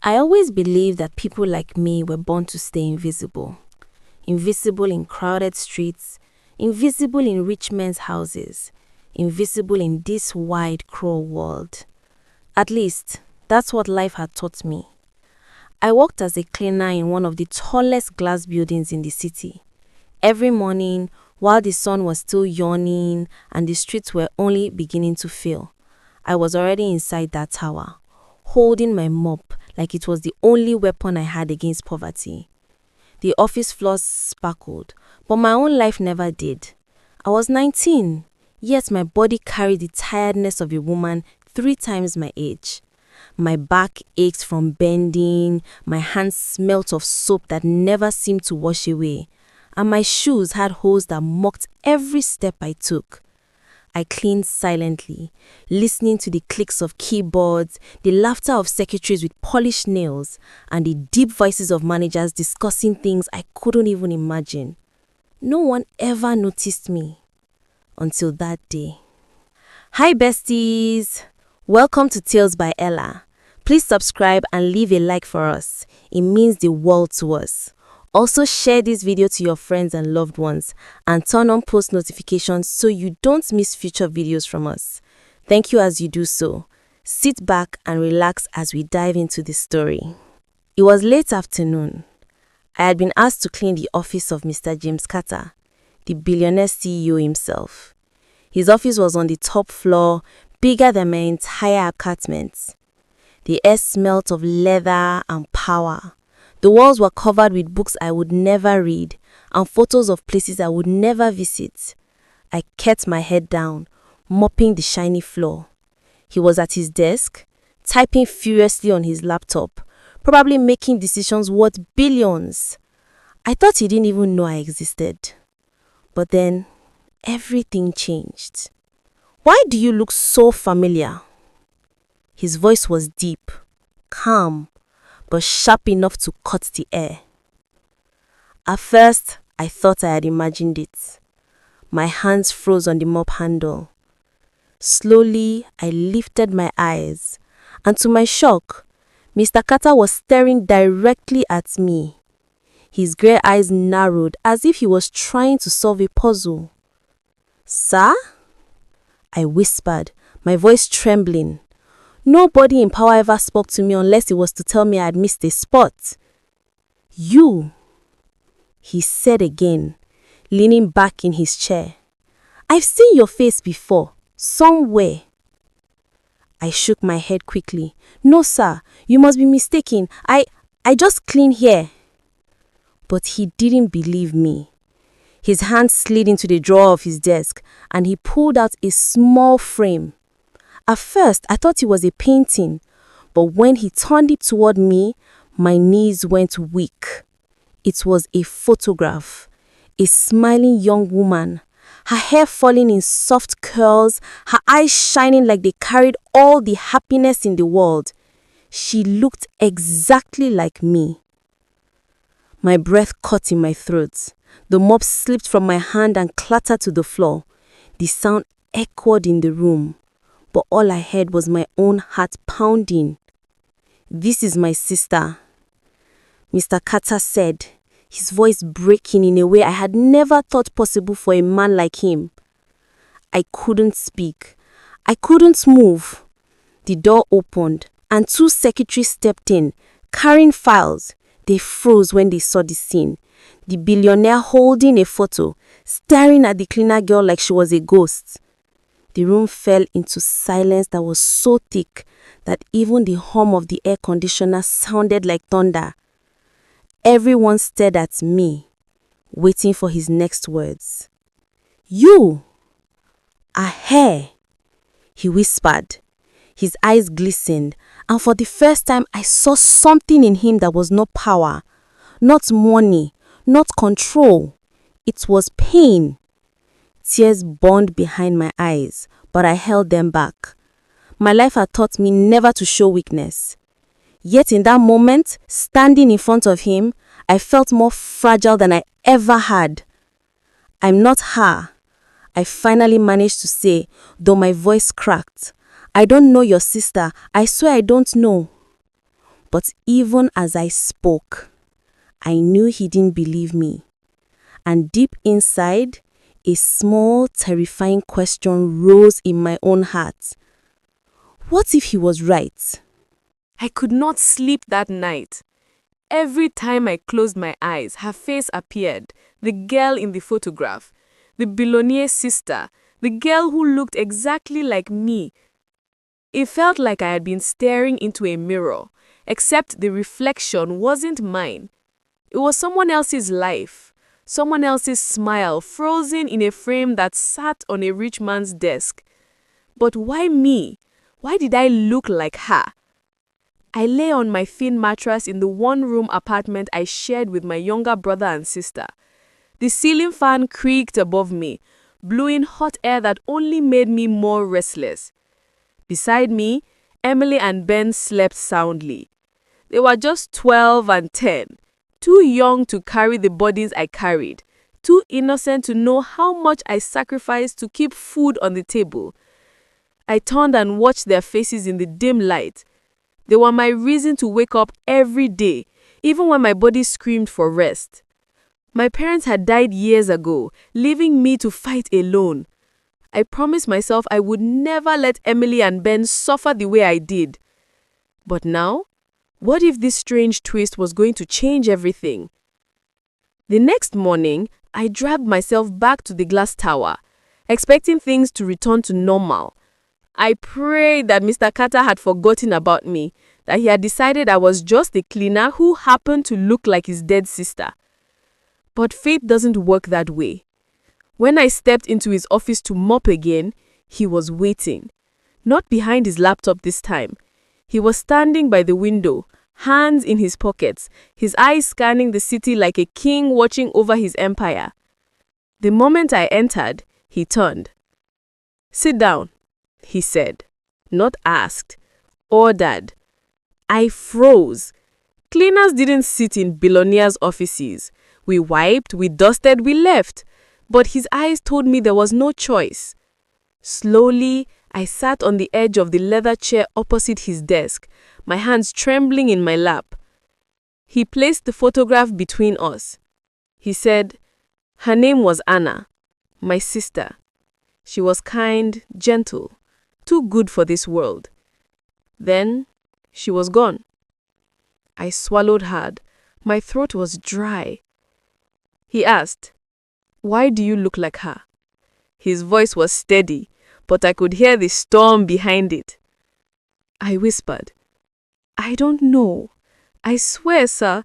I always believed that people like me were born to stay invisible. Invisible in crowded streets, invisible in rich men's houses, invisible in this wide, cruel world. At least, that's what life had taught me. I worked as a cleaner in one of the tallest glass buildings in the city. Every morning, while the sun was still yawning and the streets were only beginning to fill, I was already inside that tower, holding my mop like it was the only weapon I had against poverty. The office floors sparkled, but my own life never did. I was 19, yet my body carried the tiredness of a woman 3 times my age. My back ached from bending, my hands smelt of soap that never seemed to wash away, and my shoes had holes that mocked every step I took. I cleaned silently, listening to the clicks of keyboards, the laughter of secretaries with polished nails, and the deep voices of managers discussing things I couldn't even imagine. No one ever noticed me until that day. Hi besties! Welcome to Tales by Ella. Please subscribe and leave a like for us. It means the world to us. Also share this video to your friends and loved ones and turn on post notifications so you don't miss future videos from us. Thank you as you do so. Sit back and relax as we dive into the story. It was late afternoon. I had been asked to clean the office of Mr. James Carter, the billionaire CEO himself. His office was on the top floor, bigger than my entire apartment. The air smelt of leather and power. The walls were covered with books I would never read and photos of places I would never visit. I kept my head down, mopping the shiny floor. He was at his desk, typing furiously on his laptop, probably making decisions worth billions. I thought he didn't even know I existed. But then, everything changed. "Why do you look so familiar?" His voice was deep, calm, but sharp enough to cut the air. At first, I thought I had imagined it. My hands froze on the mop handle. Slowly, I lifted my eyes, and to my shock, Mr. Carter was staring directly at me. His grey eyes narrowed as if he was trying to solve a puzzle. "Sir?" I whispered, my voice trembling. Nobody in power ever spoke to me unless it was to tell me I had missed a spot. "You," he said again, leaning back in his chair. "I've seen your face before, somewhere." I shook my head quickly. "No, sir, you must be mistaken. I just clean here." But he didn't believe me. His hand slid into the drawer of his desk and he pulled out a small frame. At first, I thought it was a painting, but when he turned it toward me, my knees went weak. It was a photograph, a smiling young woman, her hair falling in soft curls, her eyes shining like they carried all the happiness in the world. She looked exactly like me. My breath caught in my throat. The mop slipped from my hand and clattered to the floor. The sound echoed in the room, but all I heard was my own heart pounding. "This is my sister," Mr. Carter said, his voice breaking in a way I had never thought possible for a man like him. I couldn't speak. I couldn't move. The door opened and 2 secretaries stepped in, carrying files. They froze when they saw the scene. The billionaire holding a photo, staring at the cleaner girl like she was a ghost. The room fell into silence that was so thick that even the hum of the air conditioner sounded like thunder. Everyone stared at me, waiting for his next words. "You are here," he whispered. His eyes glistened, and for the first time I saw something in him that was not power, not money, not control. It was pain. Tears burned behind my eyes, but I held them back. My life had taught me never to show weakness. Yet in that moment, standing in front of him, I felt more fragile than I ever had. "I'm not her," I finally managed to say, though my voice cracked. "I don't know your sister. I swear I don't know." But even as I spoke, I knew he didn't believe me. And deep inside, a small, terrifying question rose in my own heart. What if he was right? I could not sleep that night. Every time I closed my eyes, her face appeared. The girl in the photograph, the billionaire sister, the girl who looked exactly like me. It felt like I had been staring into a mirror, except the reflection wasn't mine. It was someone else's life, someone else's smile frozen in a frame that sat on a rich man's desk. But why me? Why did I look like her? I lay on my thin mattress in the one-room apartment I shared with my younger brother and sister. The ceiling fan creaked above me, blowing hot air that only made me more restless. Beside me, Emily and Ben slept soundly. They were just 12 and 10, too young to carry the burdens I carried, too innocent to know how much I sacrificed to keep food on the table. I turned and watched their faces in the dim light. They were my reason to wake up every day, even when my body screamed for rest. My parents had died years ago, leaving me to fight alone. I promised myself I would never let Emily and Ben suffer the way I did. But now, what if this strange twist was going to change everything? The next morning, I dragged myself back to the glass tower, expecting things to return to normal. I prayed that Mr. Carter had forgotten about me, that he had decided I was just the cleaner who happened to look like his dead sister. But fate doesn't work that way. When I stepped into his office to mop again, he was waiting. Not behind his laptop this time. He was standing by the window, hands in his pockets, his eyes scanning the city like a king watching over his empire. The moment I entered, he turned. "Sit down," he said. Not asked, ordered. I froze. Cleaners didn't sit in billionaires' offices. We wiped, we dusted, we left. But his eyes told me there was no choice. Slowly, I sat on the edge of the leather chair opposite his desk, my hands trembling in my lap. He placed the photograph between us. He said, "Her name was Anna, my sister. She was kind, gentle, too good for this world. Then, she was gone." I swallowed hard. My throat was dry. He asked, "Why do you look like her?" His voice was steady, but I could hear the storm behind it. I whispered, "I don't know. I swear, sir,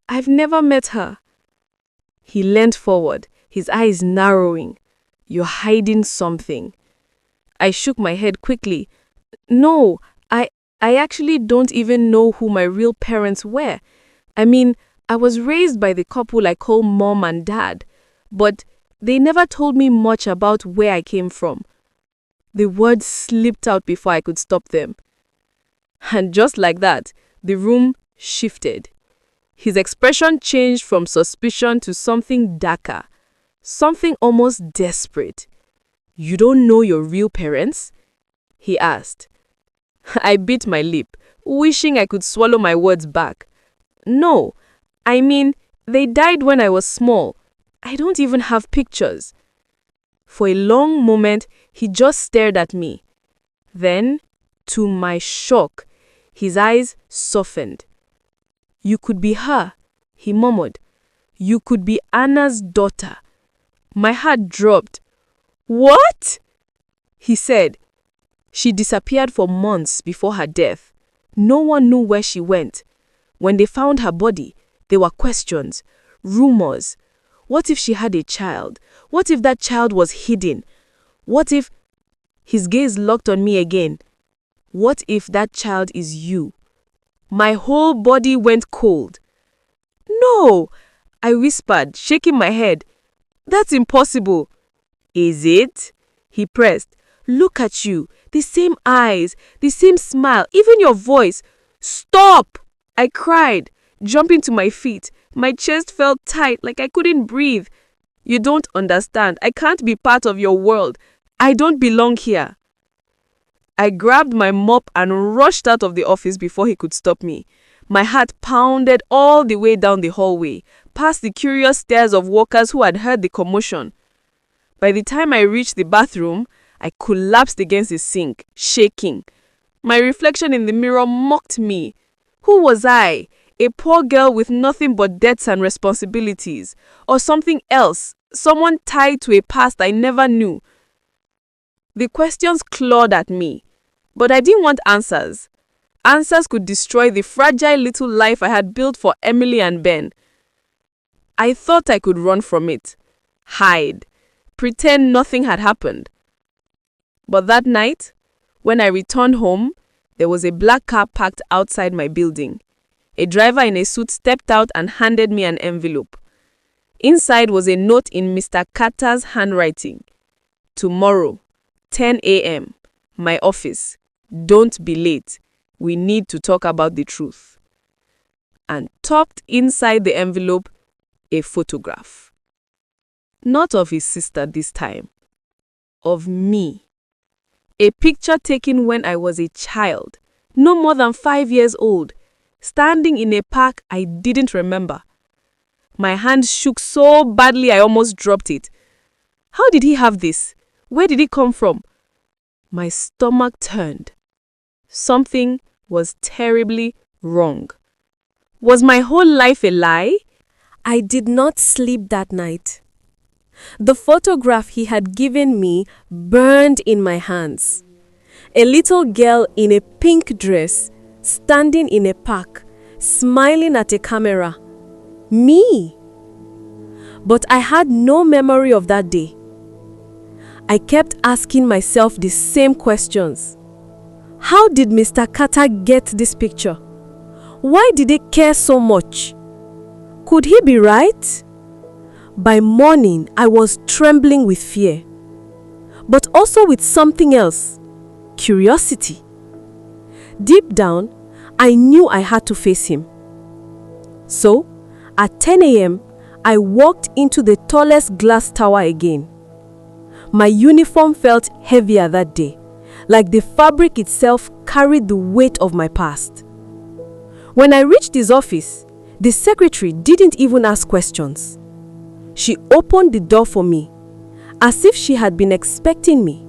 I've never met her." He leaned forward, his eyes narrowing. "You're hiding something." I shook my head quickly. "No, I actually don't even know who my real parents were. I mean, I was raised by the couple I call mom and dad, but they never told me much about where I came from." The words slipped out before I could stop them. And just like that, the room shifted. His expression changed from suspicion to something darker, something almost desperate. "You don't know your real parents?" he asked. I bit my lip, wishing I could swallow my words back. "No, I mean, they died when I was small. I don't even have pictures." For a long moment, he just stared at me. Then, to my shock, his eyes softened. "You could be her," he murmured. "You could be Anna's daughter." My heart dropped. "What?" he said. "She disappeared for months before her death. No one knew where she went. When they found her body, there were questions, rumors. What if she had a child? What if that child was hidden? What if—" His gaze locked on me again. "What if that child is you?" My whole body went cold. "No," I whispered, shaking my head. "That's impossible." "Is it?" he pressed. "Look at you. The same eyes, the same smile, even your voice." "Stop!" I cried, jumping to my feet. My chest felt tight, like I couldn't breathe. "You don't understand. I can't be part of your world. I don't belong here." I grabbed my mop and rushed out of the office before he could stop me. My heart pounded all the way down the hallway, past the curious stares of workers who had heard the commotion. By the time I reached the bathroom, I collapsed against the sink, shaking. My reflection in the mirror mocked me. Who was I? A poor girl with nothing but debts and responsibilities, or something else, someone tied to a past I never knew? The questions clawed at me, but I didn't want answers. Answers could destroy the fragile little life I had built for Emily and Ben. I thought I could run from it, hide, pretend nothing had happened. But that night, when I returned home, there was a black car parked outside my building. A driver in a suit stepped out and handed me an envelope. Inside was a note in Mr. Carter's handwriting. Tomorrow, 10 a.m., my office. Don't be late. We need to talk about the truth. And tucked inside the envelope, a photograph. Not of his sister this time. Of me. A picture taken when I was a child, no more than 5 years old, standing in a park I didn't remember. My hand shook so badly I almost dropped it. How did he have this? Where did it come from? My stomach turned. Something was terribly wrong. Was my whole life a lie? I did not sleep that night. The photograph he had given me burned in my hands. A little girl in a pink dress, standing in a park, smiling at a camera. Me! But I had no memory of that day. I kept asking myself the same questions. How did Mr. Carter get this picture? Why did he care so much? Could he be right? By morning, I was trembling with fear, but also with something else, curiosity. Deep down, I knew I had to face him. So, at 10 a.m., I walked into the tallest glass tower again. My uniform felt heavier that day, like the fabric itself carried the weight of my past. When I reached his office, the secretary didn't even ask questions. She opened the door for me, as if she had been expecting me.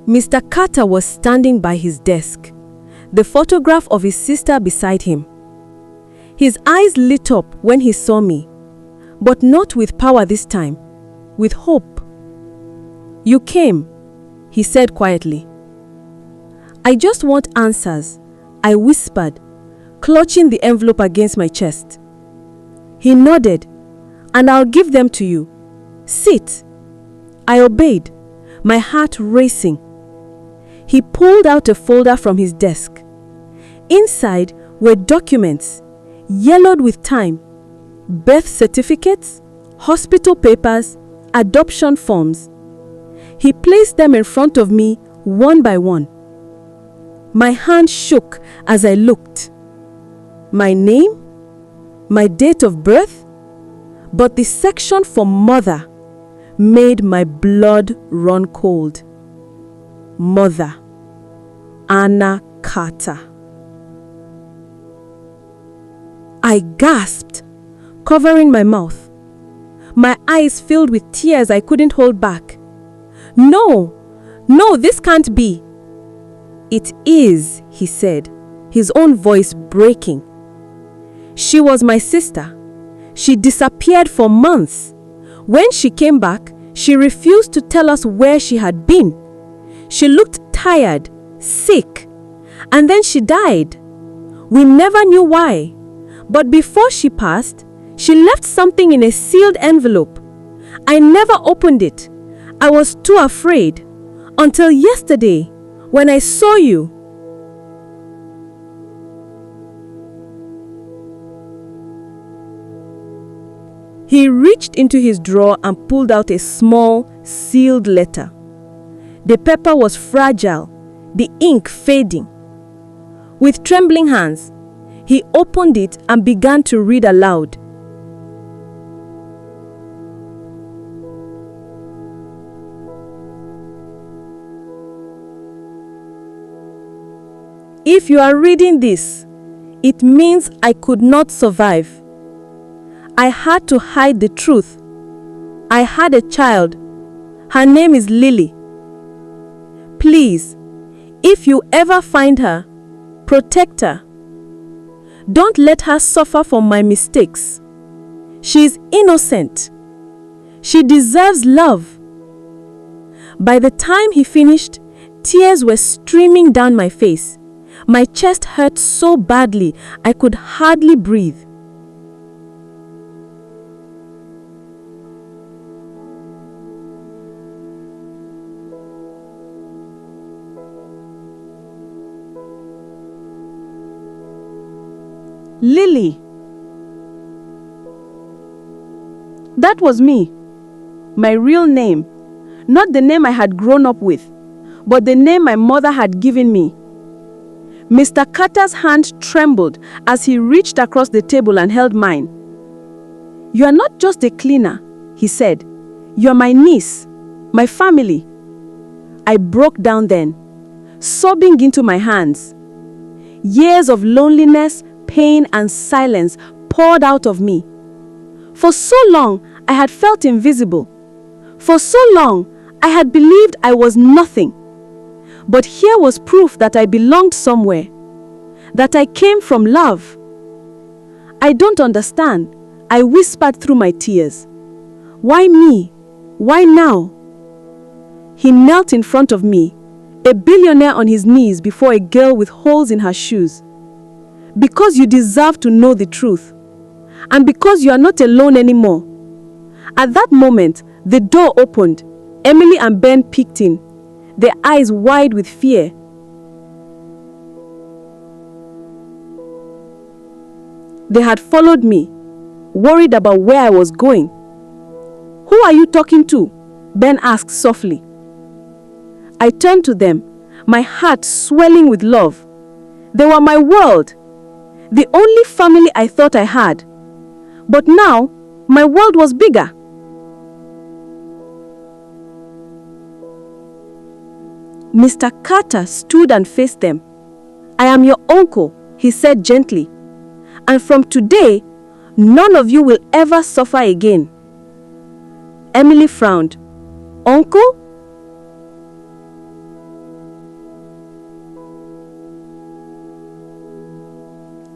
Mr. Carter was standing by his desk, the photograph of his sister beside him. His eyes lit up when he saw me, but not with power this time, with hope. "You came," he said quietly. "I just want answers," I whispered, clutching the envelope against my chest. He nodded, "And I'll give them to you. Sit." I obeyed, my heart racing. He pulled out a folder from his desk. Inside were documents, yellowed with time, birth certificates, hospital papers, adoption forms. He placed them in front of me one by one. My hand shook as I looked. My name, my date of birth, but the section for mother made my blood run cold. Mother, Anna Carter. I gasped, covering my mouth. My eyes filled with tears I couldn't hold back. No, this can't be." "It is," he said, his own voice breaking. "She was my sister. She disappeared for months. When she came back, she refused to tell us where she had been. She looked tired, sick, and then she died. We never knew why. But before she passed, she left something in a sealed envelope. I never opened it. I was too afraid. Until yesterday, when I saw you." He reached into his drawer and pulled out a small, sealed letter. The paper was fragile, the ink fading. With trembling hands, he opened it and began to read aloud. If you are reading this, it means I could not survive. I had to hide the truth. I had a child. Her name is Lily. Please, if you ever find her, protect her. Don't let her suffer for my mistakes. She is innocent. She deserves love. By the time he finished, tears were streaming down my face. My chest hurt so badly, I could hardly breathe. Lily. That was me. My real name. Not the name I had grown up with, but the name my mother had given me. Mr. Carter's hand trembled as he reached across the table and held mine. You are not just a cleaner, he said. You are my niece, my family. I broke down then, sobbing into my hands. Years of loneliness, pain, and silence poured out of me. For so long, I had felt invisible. For so long, I had believed I was nothing. But here was proof that I belonged somewhere, that I came from love. I don't understand, I whispered through my tears. Why me? Why now? He knelt in front of me, a billionaire on his knees before a girl with holes in her shoes. Because you deserve to know the truth, and because you are not alone anymore. At that moment, the door opened. Emily and Ben peeked in, their eyes wide with fear. They had followed me, worried about where I was going. Who are you talking to? Ben asked softly. I turned to them, my heart swelling with love. They were my world, the only family I thought I had. But now, my world was bigger. Mr. Carter stood and faced them. I am your uncle, he said gently. And from today, none of you will ever suffer again. Emily frowned. Uncle?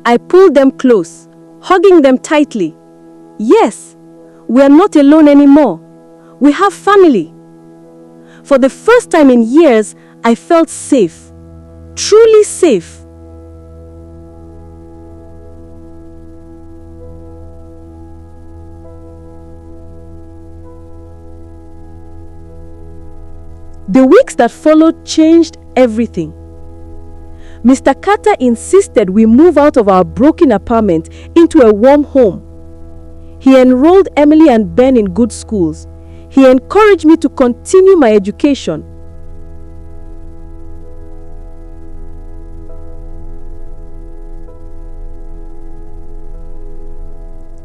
I pulled them close, hugging them tightly. Yes, we are not alone anymore. We have family. For the first time in years, I felt safe, truly safe. The weeks that followed changed everything. Mr. Carter insisted we move out of our broken apartment into a warm home. He enrolled Emily and Ben in good schools. He encouraged me to continue my education.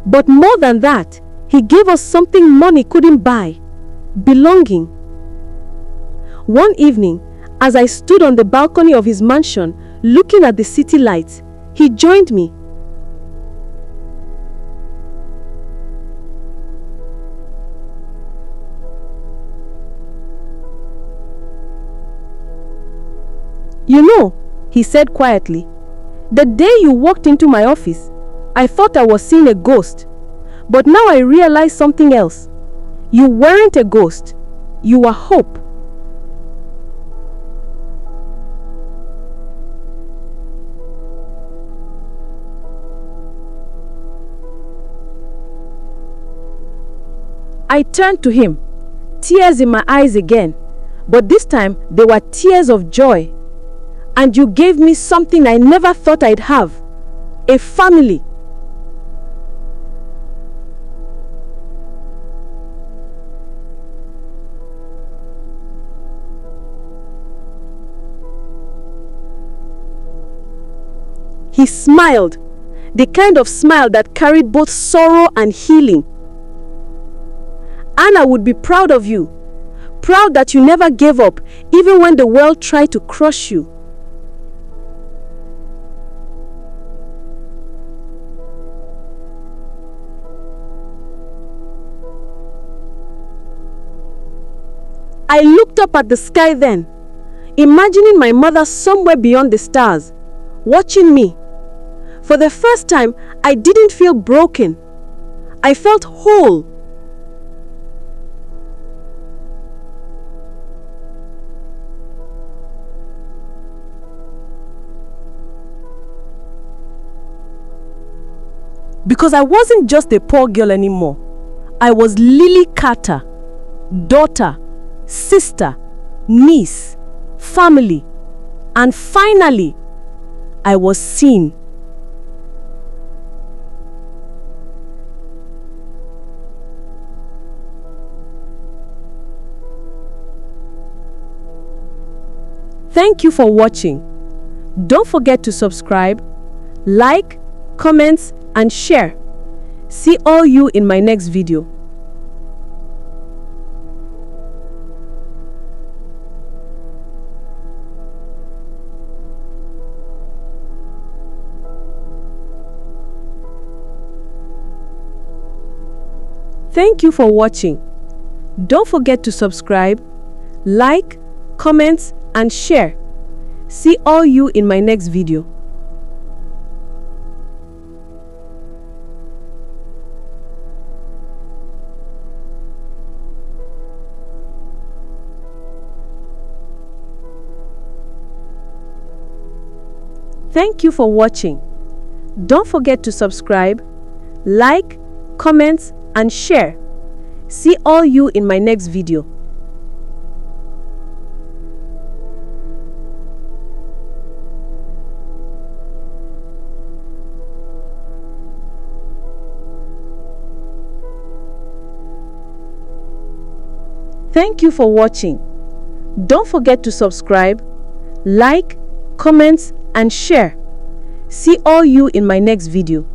But more than that, he gave us something money couldn't buy: belonging. One evening, as I stood on the balcony of his mansion, looking at the city lights, he joined me. You know, he said quietly, the day you walked into my office, I thought I was seeing a ghost. But now I realize something else. You weren't a ghost. You were hope. I turned to him, tears in my eyes again, but this time they were tears of joy. And you gave me something I never thought I'd have: a family. He smiled, the kind of smile that carried both sorrow and healing. Anna would be proud of you, proud that you never gave up even when the world tried to crush you. I looked up at the sky then, imagining my mother somewhere beyond the stars, watching me. For the first time, I didn't feel broken. I felt whole. Because I wasn't just a poor girl anymore. I was Lily Carter, daughter, sister, niece, family, and finally, I was seen. Thank you for watching. Don't forget to subscribe, like, comment, and share. See all you in my next video. Thank you for watching. Don't forget to subscribe, like, comment, and share. See all you in my next video. Thank you for watching. Don't forget to subscribe, like, comment, and share. See all you in my next video. Thank you for watching. Don't forget to subscribe, like, comment, and share. See all you in my next video.